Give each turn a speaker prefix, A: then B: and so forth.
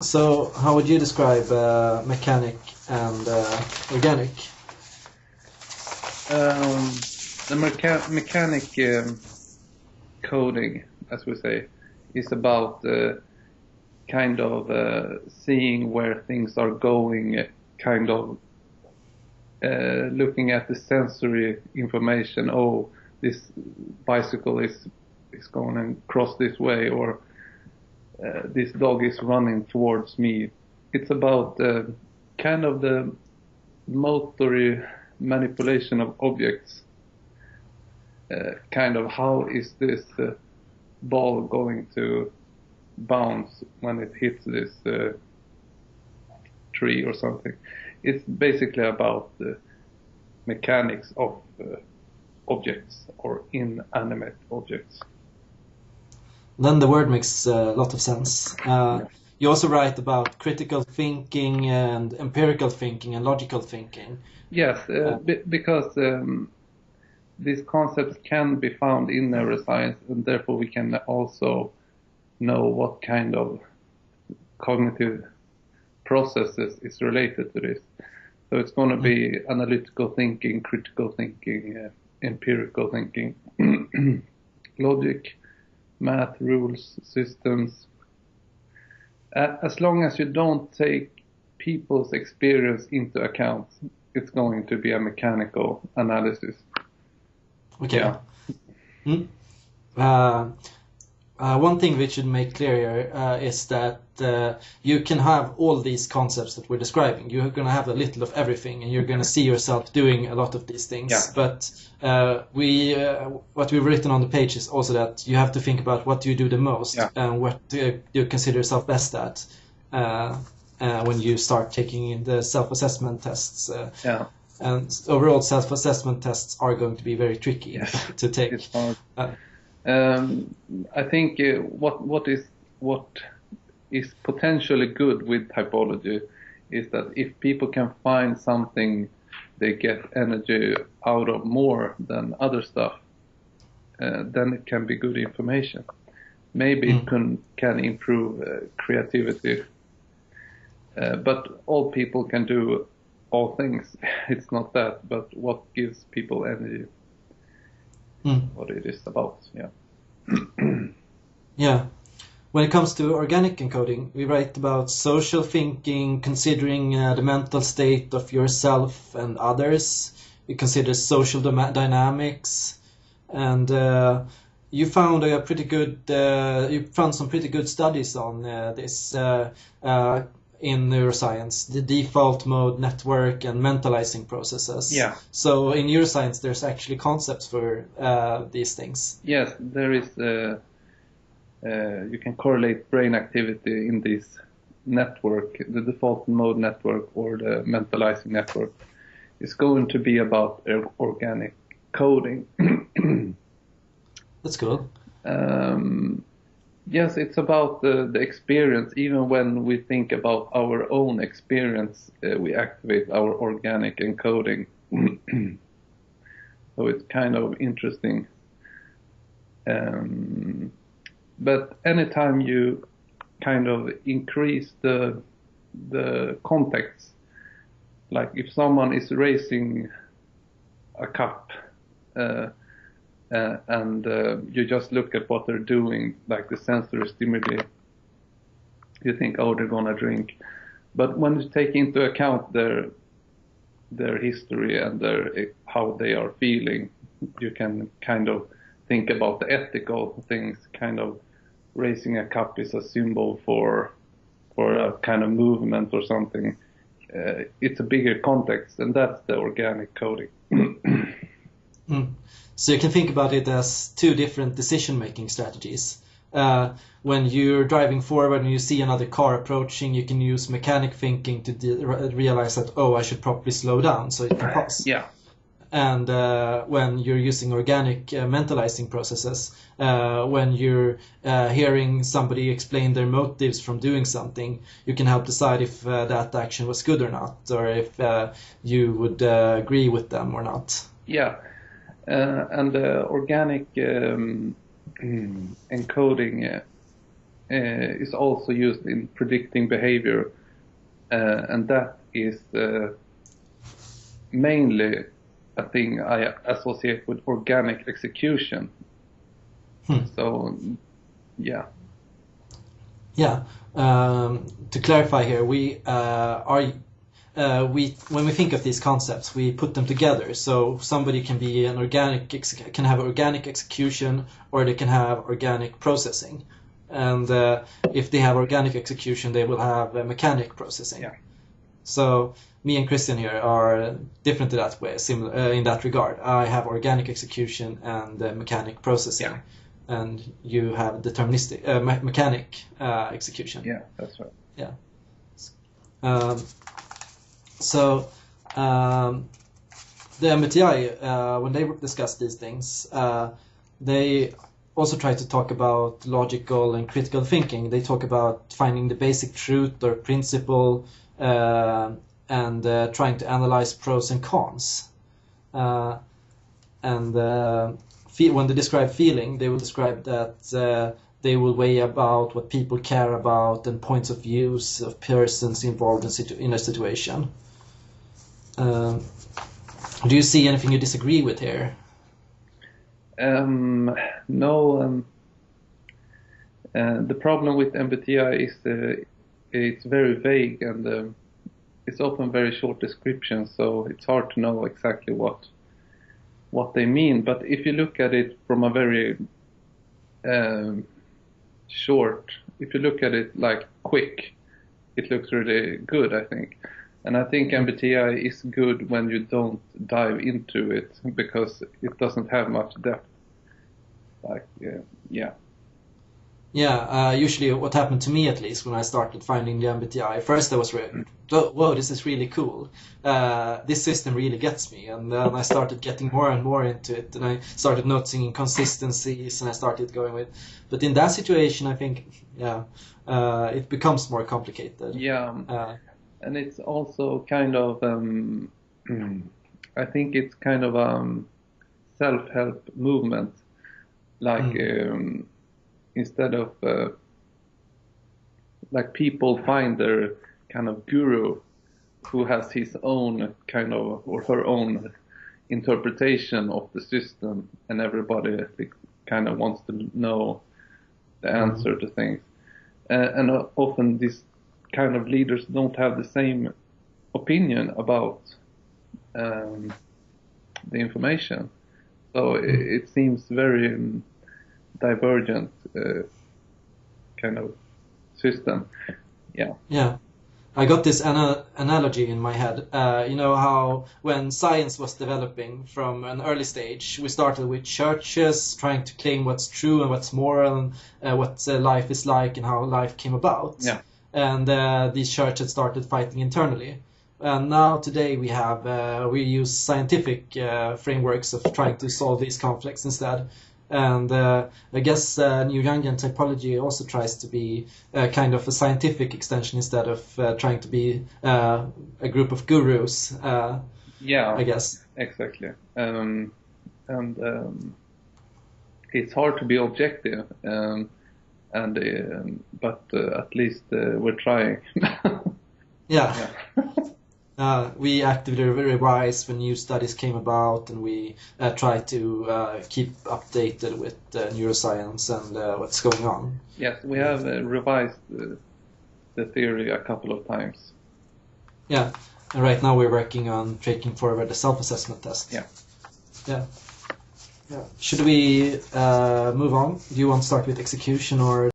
A: So, how would you describe mechanic and organic?
B: Um, the mechanic coding, as we say, is about kind of seeing where things are going, kind of looking at the sensory information. Oh, this bicycle is going across this way, or this dog is running towards me. It's about kind of the motory manipulation of objects. Kind of how is this ball going to bounce when it hits this tree or something. It's basically about the mechanics of objects or inanimate objects.
A: Then the word makes a lot of sense. You also write about critical thinking and empirical thinking and logical thinking.
B: Yes, because these concepts can be found in neuroscience, and therefore we can also know what kind of cognitive processes is related to this. So it's going to be analytical thinking, critical thinking, empirical thinking, logic, math, rules, systems. As long as you don't take people's experience into account, it's going to be a mechanical analysis.
A: Okay.
B: Yeah.
A: One thing we should make clear here is that you can have all these concepts that we're describing. You're going to have a little of everything, and you're going to see yourself doing a lot of these things.
B: Yeah.
A: But what we've written on the page is also that you have to think about what do you do the most,
B: Yeah.
A: and what do you consider yourself best at when you start taking in the self-assessment tests.
B: Yeah.
A: And overall, self-assessment tests are going to be very tricky
B: Yes.
A: to take.
B: It's hard. I think what is potentially good with typology is that if people can find something they get energy out of more than other stuff, then it can be good information. Maybe it can improve creativity, but all people can do all things. It's not that, but what gives people energy, what it is about. Yeah.
A: Yeah. When it comes to organic encoding, we write about social thinking, considering the mental state of yourself and others. We consider social dynamics, and you found you found some pretty good studies on this in neuroscience, the default mode network and mentalizing processes.
B: Yeah.
A: So in neuroscience, there's actually concepts for these things.
B: Yes, there is. You can correlate brain activity in this network, the default mode network or the mentalizing network. It's going to be about organic coding.
A: That's cool.
B: Yes, it's about the experience. Even when we think about our own experience, we activate our organic encoding. So it's kind of interesting. But anytime you kind of increase the context, like if someone is raising a cup and you just look at what they're doing, like the sensory stimuli, you think, oh, they're gonna drink. But when you take into account their history and how they are feeling, you can kind of think about the ethical things. Kind of raising a cup is a symbol for a kind of movement or something. It's a bigger context, and that's the organic coding.
A: So you can think about it as two different decision-making strategies. When you're driving forward and you see another car approaching, you can use mechanic thinking to realize that, oh, I should probably slow down so it can pass.
B: Yeah.
A: And when you're using organic mentalizing processes, when you're hearing somebody explain their motives from doing something, you can help decide if that action was good or not, or if you would agree with them or not.
B: Yeah. And organic encoding is also used in predicting behavior, and that is mainly a thing I associate with organic execution. So, yeah.
A: Yeah. To clarify here, when we think of these concepts, we put them together. So somebody can be can have organic execution, or they can have organic processing. And if they have organic execution, they will have mechanic processing.
B: Yeah.
A: So me and Christian here are different in that way, similar in that regard. I have organic execution and mechanic processing.
B: Yeah.
A: And you have deterministic mechanic execution.
B: Yeah, that's right.
A: Yeah. The MBTI, when they discuss these things, they also try to talk about logical and critical thinking. They talk about finding the basic truth or principle and trying to analyze pros and cons. When they describe feeling, they will describe that they will weigh about what people care about and points of views of persons involved in a situation. Do you see anything you disagree with here?
B: No. The problem with MBTI is it's very vague, and it's often very short descriptions, so it's hard to know exactly what they mean. But if you look at it from a very if you look at it like quick, it looks really good, I think. And I think MBTI is good when you don't dive into it, because it doesn't have much depth.
A: Usually what happened to me, at least, when I started finding the MBTI, first I was whoa, this is really cool. This system really gets me. And then I started getting more and more into it, and I started noticing inconsistencies, and I started going with. But in that situation, I think, it becomes more complicated.
B: Yeah, and it's also kind of, I think it's kind of self-help movement, like. Instead of like people find their kind of guru who has his own kind of, or her own interpretation of the system, and everybody kind of wants to know the answer to things. And often these kind of leaders don't have the same opinion about the information. So it seems very divergent kind of system. Yeah.
A: I got this analogy in my head. You know how when science was developing from an early stage, we started with churches trying to claim what's true and what's moral and what life is like and how life came about.
B: Yeah.
A: And these churches started fighting internally. And now today we use scientific frameworks of trying to solve these conflicts instead. And I guess Neojungian typology also tries to be kind of a scientific extension instead of trying to be a group of gurus. I guess.
B: Exactly. It's hard to be objective, but at least we're trying.
A: Yeah. We actively revise when new studies came about, and we try to keep updated with neuroscience and what's going on.
B: Yes, we have revised the theory a couple of times.
A: Yeah, and right now we're working on taking forward the self-assessment test. Yeah. Should we move on? Do you want to start with execution or